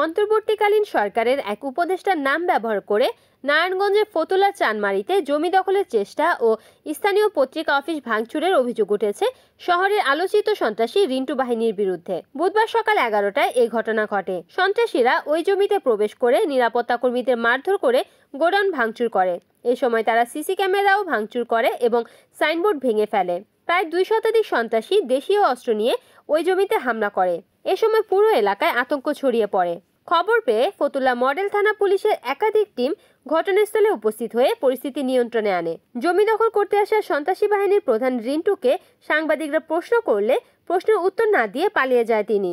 অন্তর্বর্তীকালীন সরকারের এক উপদেষ্টার নাম ব্যবহার করে নারায়ণগঞ্জের ফতুল্লার চানমারীতে জমি দখলের চেষ্টা ও স্থানীয় পত্রিকা অফিস ভাঙচুরের অভিযোগ উঠেছে শহরের আলোচিত সন্ত্রাসী রিন্টু বাহিনীর বিরুদ্ধে। বুধবার সকাল 11টায় এই ঘটনা ঘটে। সন্ত্রাসীরা ওই জমিতে প্রবেশ করে নিরাপত্তা কর্মীদের মারধর করে গোডাউন ভাঙচুর করে। এ সময় তারা সিসি ক্যামেরাও ভাঙচুর করে এবং সাইনবোর্ড ভেঙে ফেলে। প্রায় 2 শতাধিক সন্ত্রাসী দেশীয় অস্ত্র নিয়ে ওই জমিতে হামলা করে। এ সময় পুরো এলাকায় আতঙ্ক ছড়িয়ে পড়ে। খবর পেয়ে ফতুল্লা মডেল থানা পুলিশের একাধিক টিম ঘটনাস্থলে উপস্থিত হয়ে পরিস্থিতি নিয়ন্ত্রণে আনে। জমি দখল করতে আসা সন্ত্রাসী বাহিনীর প্রধান রিন্টুকে সাংবাদিকরা প্রশ্ন করলে প্রশ্নের উত্তর না দিয়ে পালিয়ে যায় তিনি।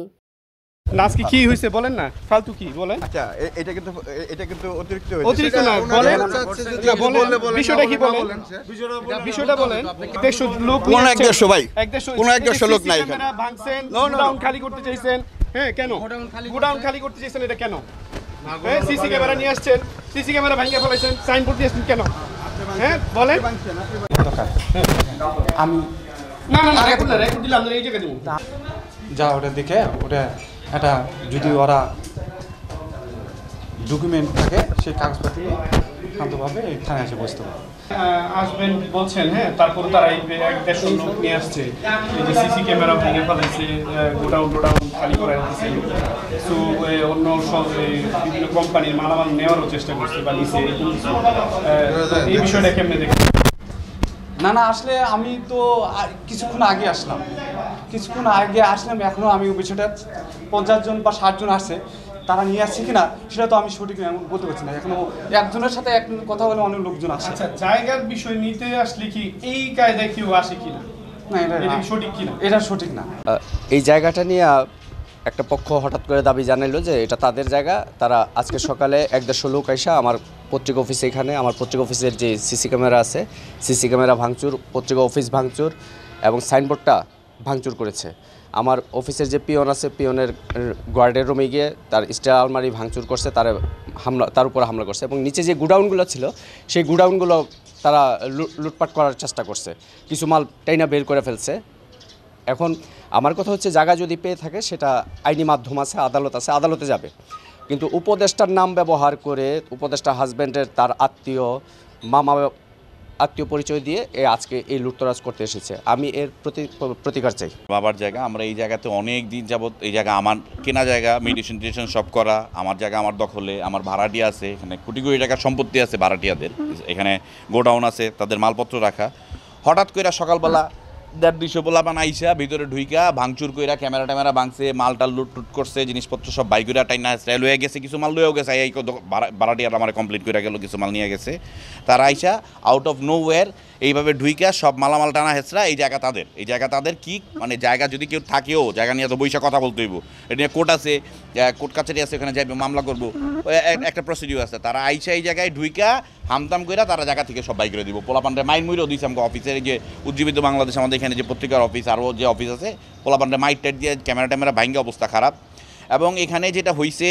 আজকে কি হয়েছে বলেন না, ফালতু কি বলেন। আচ্ছা, এটা কিন্তু অতিরিক্ত অতিরিক্ত না, বলেন বিষয়টা কি বলেন, বিষয়টা বলেন। 150 লোক, কোন 150 ভাই, কোন 150 লোক নাই এখানে। ভাঙছেন, গোডাউন খালি করতে চাইছেন। হ্যাঁ, কেন গোডাউন খালি করতে চাইছেন? এটা কেন? হ্যাঁ, সিসি ক্যামেরা নিয়ে আসছেন, সিসি ক্যামেরা ভাঙিয়ে ফেলাইছেন, সাইনবোর্ড দিয়ে আসছেন কেন? হ্যাঁ বলেন। আমি না না না, রেকর্ড দিলাম না, এই জায়গায় দেবো যা ওটা দেখে ওটা এটা যদি ওরা ডকুমেন্ট থাকে সেই কাগজপত্র শান্তভাবে থানায় এসে বসতে পারে। আসবেন বলছেন, হ্যাঁ, তারপর তারা এই 150 লোক নিয়ে আসছে, এই যে সিসি ক্যামেরা ভেঙে ফেলাইছে, গোডাউন খালি করে দিচ্ছে। সো অন্য সব বিভিন্ন কোম্পানির মালামাল নেওয়ারও চেষ্টা করছে বা নিছে। এই বিষয়টা কেমনে দেখেন? না না, আসলে আমি তো কিছুক্ষণ আগে আসলাম, এখনও আমি ওই বিষয়টা 50 জন বা 60 জন আসছে, তারা নিয়ে আসছে কিনা সেটা তো আমি সঠিক বলতে পারছি না। এখনো একজনের সাথে এক কথা বলে অনেক লোকজন আসছে। আচ্ছা, জায়গার বিষয় নিতে আসলে কি এই কায়দায় কেউ আসে কিনা? না, এটা সঠিক কিনা? এটা সঠিক না। এই জায়গাটা নিয়ে একটা পক্ষ হঠাৎ করে দাবি জানাইলো যে এটা তাদের জায়গা। তারা আজকে সকালে 150 লোক আইসা আমার পত্রিকা অফিসে, এখানে আমার পত্রিকা অফিসের যে সিসি ক্যামেরা আছে, সিসি ক্যামেরা ভাঙচুর, পত্রিকা অফিস ভাঙচুর এবং সাইনবোর্ডটা ভাঙচুর করেছে। আমার অফিসের যে পিয়ন আছে, পিয়নের গার্ডের রুমে গিয়ে তার স্টিল আলমারি ভাঙচুর করছে, তার উপরে হামলা করছে এবং নিচে যে গুডাউনগুলো ছিল সেই গুডাউনগুলো তারা লুটপাট করার চেষ্টা করছে, কিছু মাল টাইনা বের করে ফেলছে। এখন আমার কথা হচ্ছে, জায়গা যদি পেয়ে থাকে সেটা আইনি মাধ্যম আছে, আদালত আছে, আদালতে যাবে। কিন্তু উপদেষ্টার নাম ব্যবহার করে উপদেষ্টা হাজব্যান্ডের তার আত্মীয় পরিচয় দিয়ে আজকে এই লুটতরাজ করতে এসেছে। আমি এর প্রতিকার চাই। বাবার জায়গা, আমরা এই জায়গাতে অনেক দিন যাবত, এই জায়গা আমার কেনা জায়গা, মেডিটেশন সব করা, আমার জায়গা আমার দখলে, আমার ভাড়াটিয়া আছে, এখানে কোটি কোটি টাকার সম্পত্তি আছে ভাড়াটিয়াদের, এখানে গোডাউন আছে, তাদের মালপত্র রাখা। হঠাৎ করে সকালবেলা 150 পোলাপান আইসা ভিতরে ঢুইকা ভাঙচুর কইরা ক্যামেরা ট্যামেরা ভাঙছে, মালটা লুট করছে, জিনিসপত্র সব বাই কইরা টাইনা স্টাইল হয়ে গেছে, কিছু মাল লয়েও গেছে। এই ভাড়াটিয়ার আমার কমপ্লিট করে গেল, কিছু মাল নিয়ে গেছে। তারা আইসা আউট অফ নো ওয়্যার এইভাবে ঢুইকা সব মালামাল টানা হেঁচড়া। এই জায়গা তাদের কি মানে, জায়গা যদি কেউ থাকেও, জায়গা নিয়ে তো বৈশা কথা বলতে হইব। এটা নিয়ে কোর্ট আছে, কোর্ট কাছারি আছে, ওখানে যাইবে মামলা করবো, একটা প্রসিডিউর আছে। তারা আইসা এই জায়গায় ঢুইকা হামতাম কইরা তারা জায়গা থেকে সব বাই করে দিব। পোলাপান্ডে মাইন মুইরও দিয়েছে আমাকে অফিসের, যে উজ্জীবিত বাংলাদেশ আমাদের এখানে যে পত্রিকার অফিস, আরও যে অফিস আছে, পোলাপান্ডে মাইট টাইট দিয়ে ক্যামেরা ট্যামেরা ভাঙ্গে অবস্থা খারাপ। এবং এখানে যেটা হয়েছে,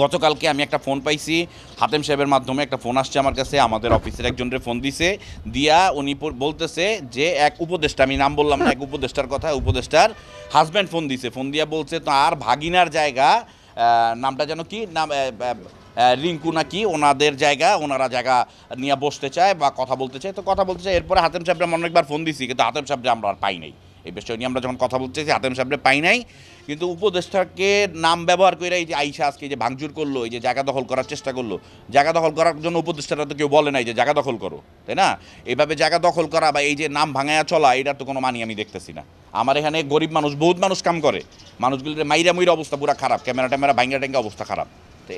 গতকালকে আমি একটা ফোন পাইছি হাতেম সাহেবের মাধ্যমে, একটা ফোন আসছে আমার কাছে, আমাদের অফিসের একজনের ফোন দিছে, দিয়া উনি বলতেছে যে এক উপদেষ্টা, আমি নাম বললাম না, এক উপদেষ্টার কথা, উপদেষ্টার হাজব্যান্ড ফোন দিছে, ফোন দিয়া বলছে তার ভাগিনার জায়গা, নামটা যেন কি নাম, রিঙ্কু নাকি, ওনাদের জায়গা, ওনারা জায়গা নিয়ে বসতে চায় বা কথা বলতে চায়, তো কথা বলতে চায়। এরপরে হাতেম সাহেবরা অনেকবার ফোন দিছি, কিন্তু হাতেম সাহেবরা আমরা আর পাই নাই। এই বিষয় নিয়ে আমরা যখন কথা বলতে চাইছি হাতেম সাহেবরা পাই নাই, কিন্তু উপদেষ্টাকে নাম ব্যবহার করে এই যে আইসা আজকে যে ভাঙচুর করলো, এই যে জায়গা দখল করার চেষ্টা করলো, জায়গা দখল করার জন্য উপদেষ্টারা তো কেউ বলে নাই যে জায়গা দখল করো, তাই না? এইভাবে জায়গা দখল করা বা এই যে নাম ভাঙায়া চলা, এটার তো কোনো মানি আমি দেখতেছি না। আমার এখানে গরিব মানুষ, বহুত মানুষ কাম করে, মানুষগুলির মাইরা মুইরা অবস্থা পুরো খারাপ, ক্যামেরা ট্যামেরা ভাঙ্গা ট্যাঙ্গা অবস্থা খারাপ। তো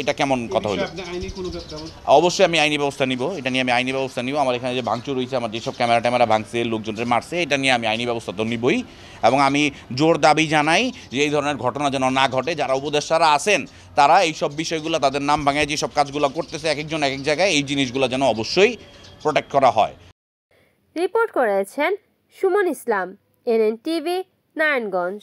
এটা কেমন কথা হলো? আপনি আইনি কোনো ব্যবস্থা অবশ্যই আমি আইনি ব্যবস্থা নিব, এটা নিয়ে আমি আইনি ব্যবস্থা নিব। আমার এখানে যে ভাঙচুর হয়েছে, আমার যেসব ক্যামেরা ভাঙছে, লোকজনদের মারছে, এটা নিয়ে আমি আইনি ব্যবস্থা তো নিবই। এবং আমি জোর দাবি জানাই যে এই ধরনের ঘটনা যেন না ঘটে। যারা উপদেষ্টারা আছেন তারা এইসব বিষয়গুলো, তাদের নাম ভাঙায় যেসব কাজগুলো করতেছে এক একজন এক এক জায়গায়, এই জিনিসগুলো যেন অবশ্যই প্রোটেক্ট করা হয়। রিপোর্ট করেছেন সুমন ইসলাম, NN TV, নারায়ণগঞ্জ।